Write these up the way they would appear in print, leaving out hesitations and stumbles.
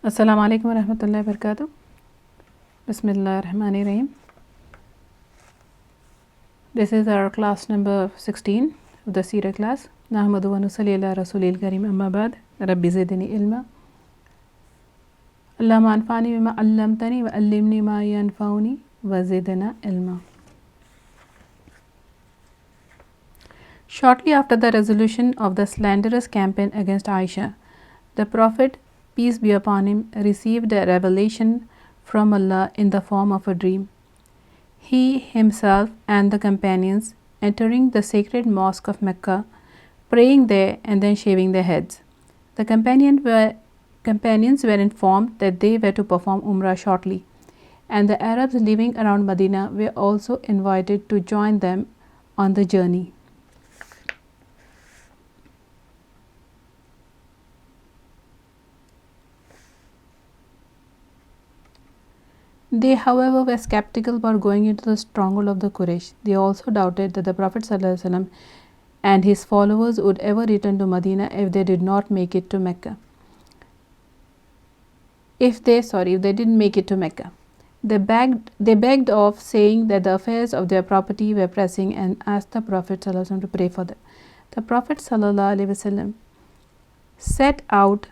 Assalamu alaikum wa rahmatullahi wa barakatuh. Bismillahirrahmanirrahim. This is our class number 16 of the Seerah class. Nahmadu wa nusalli ala rasulil kareem amma ba'd. Rabbi zidni ilma. Allahumma anfa'ni bima 'allamtani wa 'allimni ma yanfa'uni wa zidna ilma. Shortly after the resolution of the slanderous campaign against Aisha, the Prophet, peace be upon him, received a revelation from Allah in the form of a dream. He himself and the companions entering the sacred mosque of Mecca, praying there and then shaving their heads. The companions were informed that they were to perform Umrah shortly, and the Arabs living around Medina were also invited to join them on the journey. They, however, were skeptical about going into the stronghold of the Quraysh. They also doubted that the Prophet ﷺ and his followers would ever return to Medina if they did not make it to Mecca. If they didn't make it to Mecca. They begged off, saying that the affairs of their property were pressing, and asked the Prophet ﷺ to pray for them. The Prophet ﷺ set out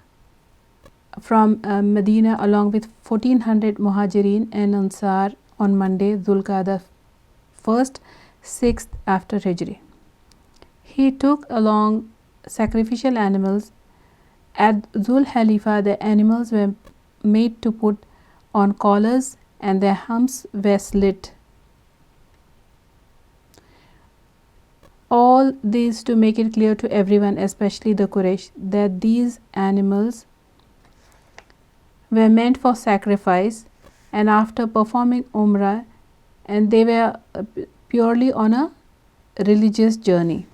from Medina along with 1400 Muhajirin and Ansar on Monday, Dhul-Qa'dah 1st, 6th after Hijri. He took along sacrificial animals. At Dhul Halifa, the animals were made to put on collars and their humps were slit. All this to make it clear to everyone, especially the Quraysh, that these animals were meant for sacrifice, and after performing Umrah, and they were purely on a religious journey.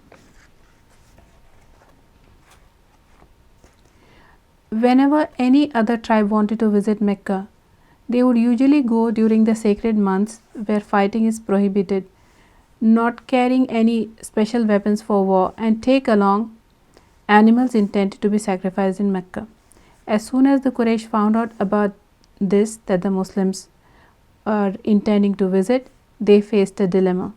Whenever any other tribe wanted to visit Mecca, they would usually go during the sacred months where fighting is prohibited, not carrying any special weapons for war, and take along animals intended to be sacrificed in Mecca. As soon as the Quraysh found out about this, that the Muslims are intending to visit, they faced a dilemma.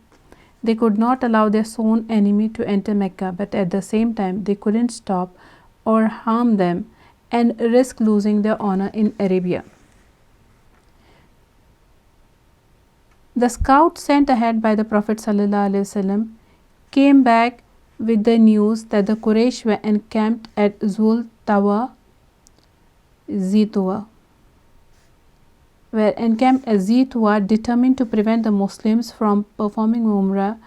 They could not allow their sworn enemy to enter Mecca, but at the same time they couldn't stop or harm them and risk losing their honor in Arabia. The scouts sent ahead by the Prophet ﷺ came back with the news that the Quraysh were encamped at Zul Tawa Zituwa, determined to prevent the Muslims from performing Umrah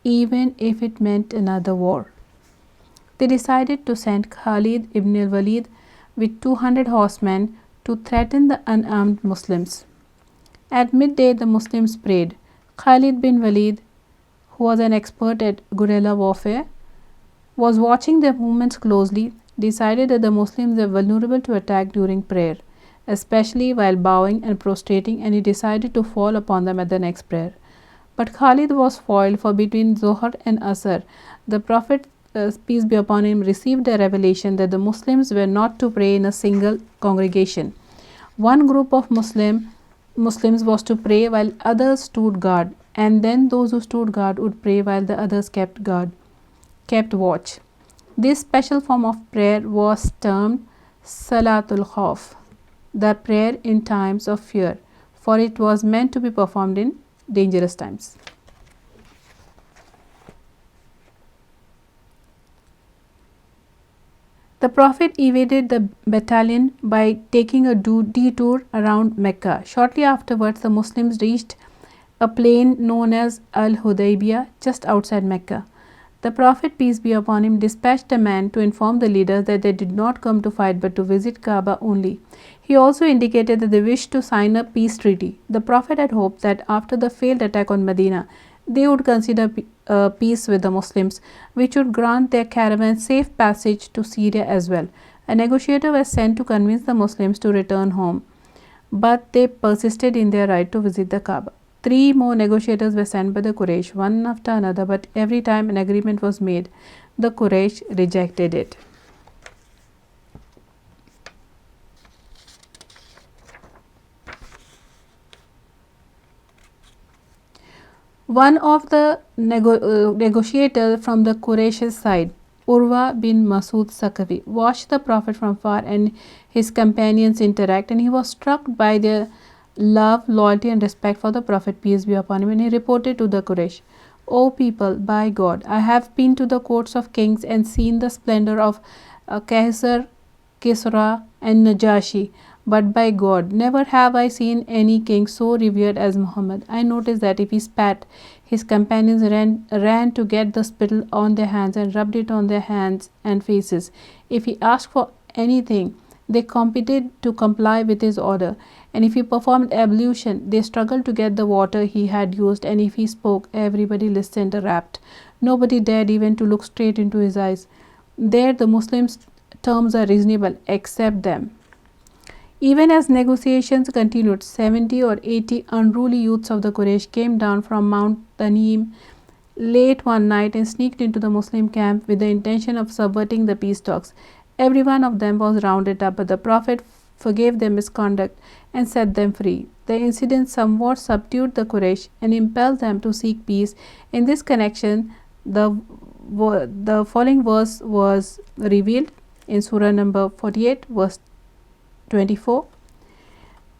even if it meant another war. They decided to send Khalid ibn al-Walid with 200 horsemen to threaten the unarmed Muslims. At midday, the Muslims prayed. Khalid bin Walid, who was an expert at guerrilla warfare, was watching their movements closely, decided that the Muslims were vulnerable to attack during prayer, especially while bowing and prostrating, and he decided to fall upon them at the next prayer. But Khalid was foiled, for between Zohar and Asr, the Prophet, peace be upon him, received a revelation that the Muslims were not to pray in a single congregation. One group of Muslims was to pray while others stood guard, and then those who stood guard would pray while the others kept watch. This special form of prayer was termed Salatul Khawf, the prayer in times of fear, for it was meant to be performed in dangerous times. The Prophet evaded the battalion by taking a detour around Mecca. Shortly afterwards, the Muslims reached a plain known as Al-Hudaybiyah, just outside Mecca. The Prophet, peace be upon him, dispatched a man to inform the leaders that they did not come to fight but to visit Kaaba only. He also indicated that they wished to sign a peace treaty. The Prophet had hoped that after the failed attack on Medina, they would consider peace with the Muslims, which would grant their caravan safe passage to Syria as well. A negotiator was sent to convince the Muslims to return home, but they persisted in their right to visit the Kaaba. 3 more negotiators were sent by the Quraysh, one after another, but every time an agreement was made, the Quraysh rejected it. One of the negotiators from the Quraysh side, Urwa bin Masud Sakafi, watched the Prophet from far and his companions interact, and he was struck by their love, loyalty, and respect for the Prophet, peace be upon him, and he reported to the Quraysh, O people, by God, I have been to the courts of kings and seen the splendor of Kaisar, Kisra, and Najashi. But by God, never have I seen any king so revered as Muhammad. I noticed that if he spat, his companions ran to get the spittle on their hands and rubbed it on their hands and faces. If he asked for anything, they competed to comply with his order, and if he performed ablution, they struggled to get the water he had used, and if he spoke, everybody listened rapt. Nobody dared even to look straight into his eyes. There the Muslims' terms are reasonable, accept them. Even as negotiations continued, 70 or 80 unruly youths of the Quraysh came down from Mount Tanim late one night and sneaked into the Muslim camp with the intention of subverting the peace talks. Every one of them was rounded up, but the Prophet forgave their misconduct and set them free. The incident somewhat subdued the Quraysh and impelled them to seek peace. In this connection, the following verse was revealed in Surah number 48, verse 24.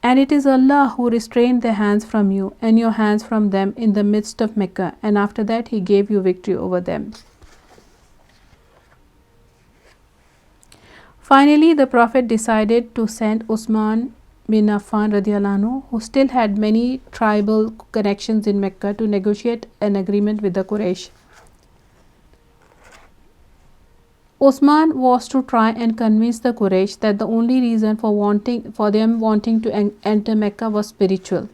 And it is Allah who restrained their hands from you and your hands from them in the midst of Mecca, and after that He gave you victory over them. Finally, the Prophet decided to send Usman bin Affan radiallahu anhu, who still had many tribal connections in Mecca, to negotiate an agreement with the Quraysh. Usman was to try and convince the Quraysh that the only reason for them wanting to enter Mecca was spiritual.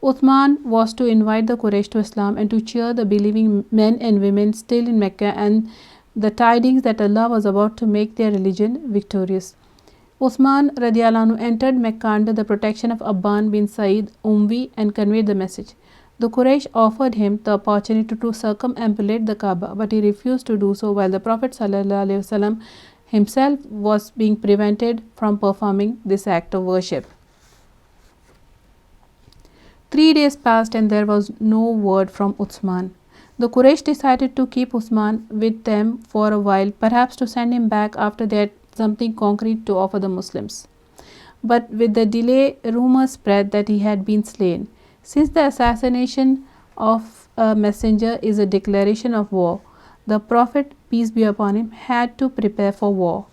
Uthman was to invite the Quraysh to Islam and to cheer the believing men and women still in Mecca and the tidings that Allah was about to make their religion victorious. Uthman radiallahu anhu entered Mecca under the protection of Abban bin Sa'id Umvi and conveyed the message. The Quraysh offered him the opportunity to circumambulate the Kaaba, but he refused to do so, while the Prophet ﷺ himself was being prevented from performing this act of worship. 3 days passed and there was no word from Uthman. The Quraysh decided to keep Uthman with them for a while, perhaps to send him back after they had something concrete to offer the Muslims. But with the delay, rumors spread that he had been slain. Since the assassination of a messenger is a declaration of war, the Prophet, peace be upon him, had to prepare for war.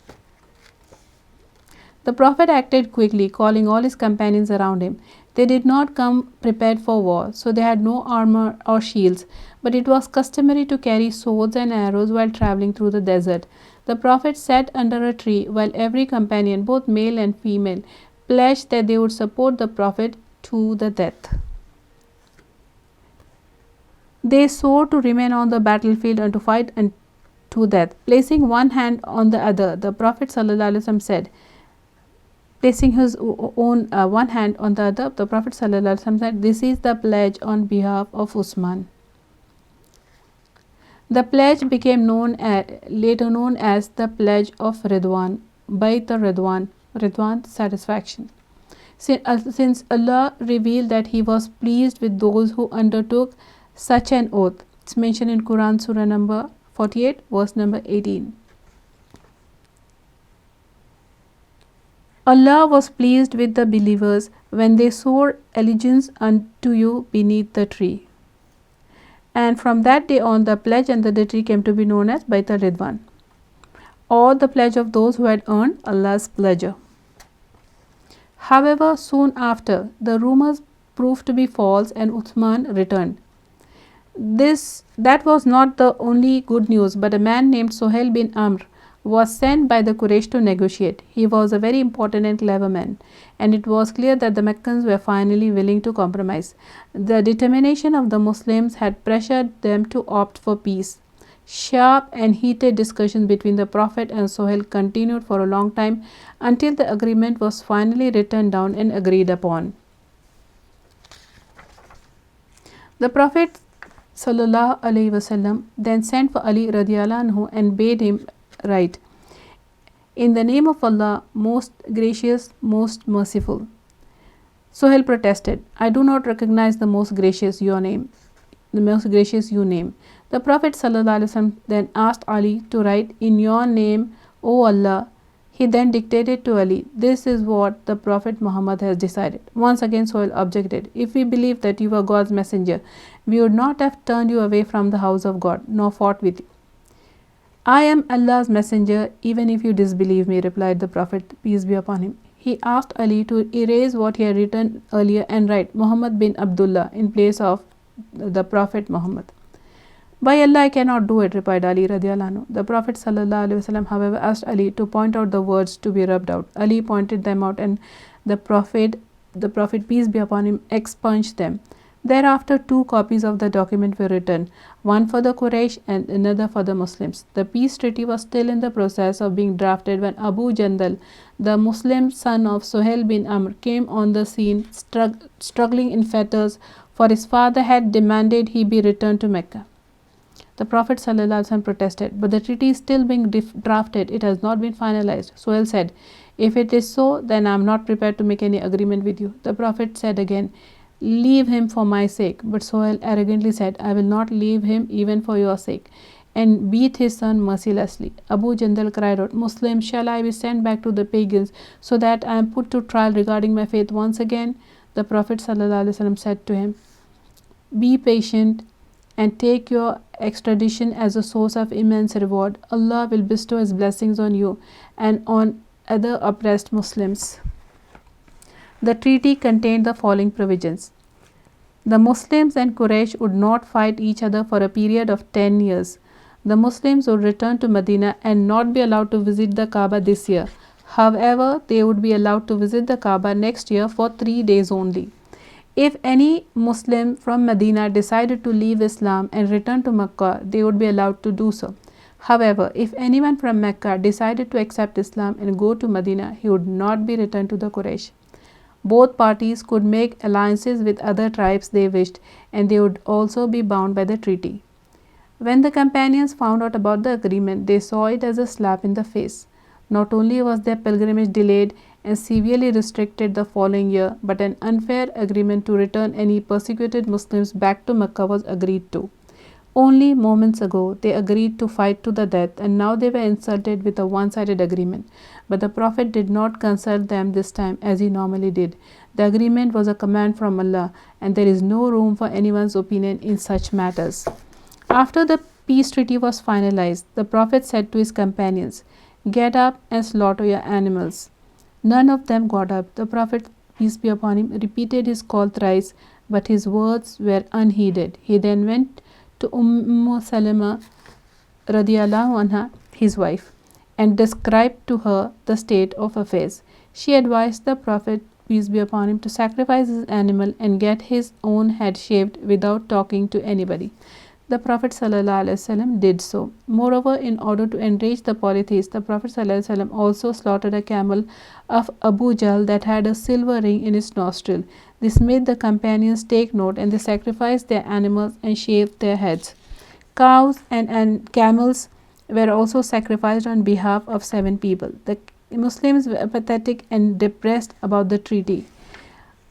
The Prophet acted quickly, calling all his companions around him. They did not come prepared for war, so they had no armor or shields, but it was customary to carry swords and arrows while traveling through the desert. The Prophet sat under a tree while every companion, both male and female, pledged that they would support the Prophet to the death. They swore to remain on the battlefield and to fight to death. Placing one hand on the other, the Prophet ﷺ said, placing his own one hand on the other, the Prophet ﷺ said, "This is the pledge on behalf of Usman." The pledge became later known as the Pledge of Ridwan, Bayt al-Ridwan, Ridwan satisfaction. Since Allah revealed that He was pleased with those who undertook such an oath. It's mentioned in Quran Surah number 48, verse number 18. Allah was pleased with the believers when they swore allegiance unto you beneath the tree. And from that day on, the pledge under the tree came to be known as Bayt al-Ridwan, or the pledge of those who had earned Allah's pleasure. However, soon after, the rumors proved to be false and Uthman returned. That was not the only good news, but a man named Suhail bin Amr was sent by the Quraysh to negotiate. He was a very important and clever man, and it was clear that the Meccans were finally willing to compromise. The determination of the Muslims had pressured them to opt for peace. Sharp and heated discussions between the Prophet and Suhail continued for a long time until the agreement was finally written down and agreed upon. The Prophet ﷺ then sent for Ali radiallahu anhu and bade him write, "In the name of Allah, most gracious, most merciful." Suhail protested, "I do not recognize the most gracious, your name. the most gracious you name. The Prophet ﷺ then asked Ali to write, in your name, O Allah. He then dictated to Ali, this is what the Prophet Muhammad has decided. Once again Sohail objected, if we believe that you are God's messenger, we would not have turned you away from the house of God, nor fought with you. I am Allah's messenger, even if you disbelieve me, replied the Prophet, peace be upon him. He asked Ali to erase what he had written earlier and write Muhammad bin Abdullah in place of the Prophet Muhammad. By Allah, I cannot do it, replied Ali radiallahu anhu. The Prophet ﷺ, however, asked Ali to point out the words to be rubbed out. Ali pointed them out, and the Prophet, peace be upon him, expunged them. Thereafter, 2 copies of the document were written, one for the Quraysh and another for the Muslims. The peace treaty was still in the process of being drafted when Abu Jandal, the Muslim son of Suhail bin Amr, came on the scene struggling in fetters, for his father had demanded he be returned to Mecca. The Prophet ﷺ protested, but the treaty is still being drafted. It has not been finalized. Suhail said, if it is so, then I am not prepared to make any agreement with you. The Prophet said again, leave him for my sake. But Suhail arrogantly said, I will not leave him even for your sake, and beat his son mercilessly. Abu Jandal cried out, Muslims, shall I be sent back to the pagans so that I am put to trial regarding my faith once again? The Prophet ﷺ said to him, be patient and take your extradition as a source of immense reward. Allah will bestow His blessings on you and on other oppressed Muslims. The treaty contained the following provisions. The Muslims and Quraysh would not fight each other for a period of 10 years. The Muslims would return to Medina and not be allowed to visit the Kaaba this year. However, they would be allowed to visit the Kaaba next year for 3 days only. If any Muslim from Medina decided to leave Islam and return to Mecca, they would be allowed to do so. However, if anyone from Mecca decided to accept Islam and go to Medina, he would not be returned to the Quraysh. Both parties could make alliances with other tribes they wished, and they would also be bound by the treaty. When the companions found out about the agreement, they saw it as a slap in the face. Not only was their pilgrimage delayed and severely restricted the following year, but an unfair agreement to return any persecuted Muslims back to Mecca was agreed to. Only moments ago, they agreed to fight to the death, and now they were insulted with a one-sided agreement. But the Prophet did not consult them this time as he normally did. The agreement was a command from Allah, and there is no room for anyone's opinion in such matters. After the peace treaty was finalized, the Prophet said to his companions, get up and slaughter your animals. None of them got up. The Prophet, peace be upon him, repeated his call thrice, but his words were unheeded. He then went to Salama radiallahu anha, his wife, and described to her the state of affairs. She advised the Prophet, peace be upon him, to sacrifice his animal and get his own head shaved without talking to anybody. The Prophet ﷺ did so. Moreover, in order to enrage the polytheists, the Prophet ﷺ also slaughtered a camel of Abu Jahl that had a silver ring in its nostril. This made the companions take note, and they sacrificed their animals and shaved their heads. Cows and camels were also sacrificed on behalf of 7 people. The Muslims were apathetic and depressed about the treaty,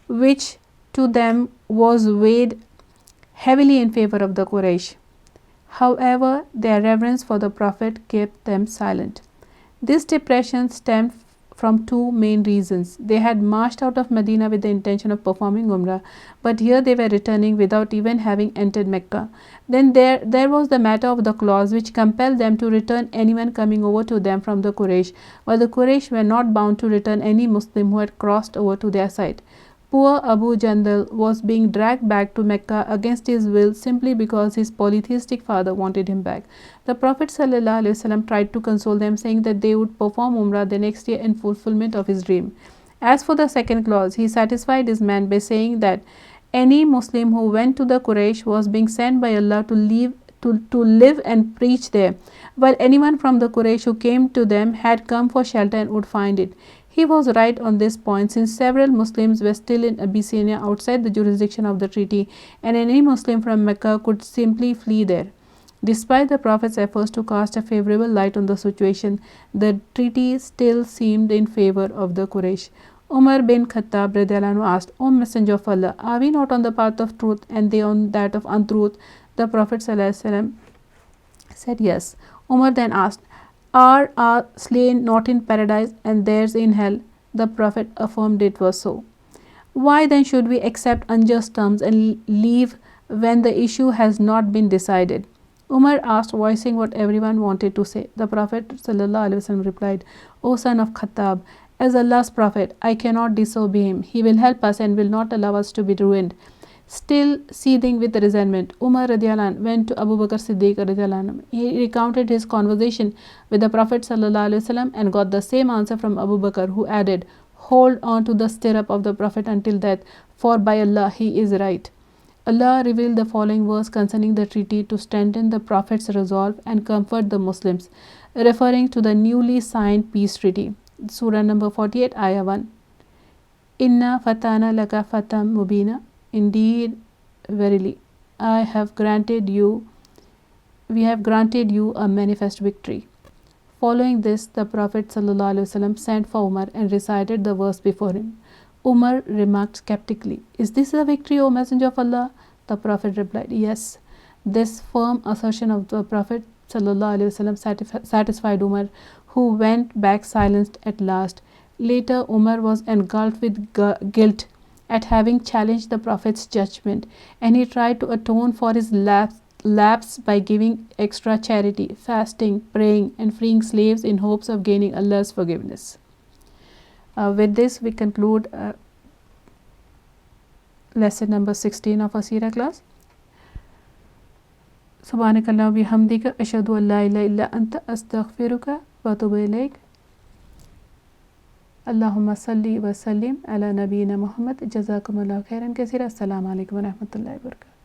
which to them was weighed heavily in favor of the Quraysh. However, their reverence for the Prophet kept them silent. This depression stemmed from 2 main reasons. They had marched out of Medina with the intention of performing Umrah, but here they were returning without even having entered Mecca. Then there was the matter of the clause which compelled them to return anyone coming over to them from the Quraysh, while the Quraysh were not bound to return any Muslim who had crossed over to their side. Poor Abu Jandal was being dragged back to Mecca against his will simply because his polytheistic father wanted him back. The Prophet ﷺ tried to console them, saying that they would perform Umrah the next year in fulfillment of his dream. As for the second clause, he satisfied his man by saying that any Muslim who went to the Quraysh was being sent by Allah to live and preach there, while anyone from the Quraysh who came to them had come for shelter and would find it. He was right on this point, since several Muslims were still in Abyssinia outside the jurisdiction of the treaty, and any Muslim from Mecca could simply flee there. Despite the Prophet's efforts to cast a favorable light on the situation, the treaty still seemed in favor of the Quraysh. Umar bin Khattab radiallahu anhu asked, O Messenger of Allah, are we not on the path of truth and they on that of untruth? The Prophet ﷺ said yes. Umar then asked, are our slain not in paradise and theirs in hell? The Prophet affirmed it was so. Why then should we accept unjust terms and leave when the issue has not been decided? Umar asked, voicing what everyone wanted to say. The Prophet ﷺ replied, O son of Khattab, as Allah's Prophet, I cannot disobey him. He will help us and will not allow us to be ruined. Still seething with resentment, Umar radiallahu anh went to Abu Bakr Siddiq radiallahu anh. He recounted his conversation with the Prophet ﷺ and got the same answer from Abu Bakr, who added, hold on to the stirrup of the Prophet until death, for by Allah he is right. Allah revealed the following verse concerning the treaty to strengthen the Prophet's resolve and comfort the Muslims, referring to the newly signed peace treaty. Surah number 48, Ayah 1. Inna fatana laka fatam mubina. Indeed, verily, we have granted you a manifest victory. Following this, the Prophet ﷺ sent for Umar and recited the verse before him. Umar remarked skeptically, is this a victory, O Messenger of Allah? The Prophet replied, yes. This firm assertion of the Prophet ﷺ satisfied Umar, who went back silenced at last. Later, Umar was engulfed with guilt at having challenged the Prophet's judgment, and he tried to atone for his lapse by giving extra charity, fasting, praying, and freeing slaves in hopes of gaining Allah's forgiveness. With this, we conclude lesson number 16 of our Seerah class. Subhanakallah wa bihamdika ashhadu an la ilaha illa anta astaghfiruka wa atubu ilaik. Allahumma salli wa sallim ala nabiyyina Muhammad. Jazakumullahu khairan kaseera. Assalamu alaikum wa rahmatullahi wa barakatuh.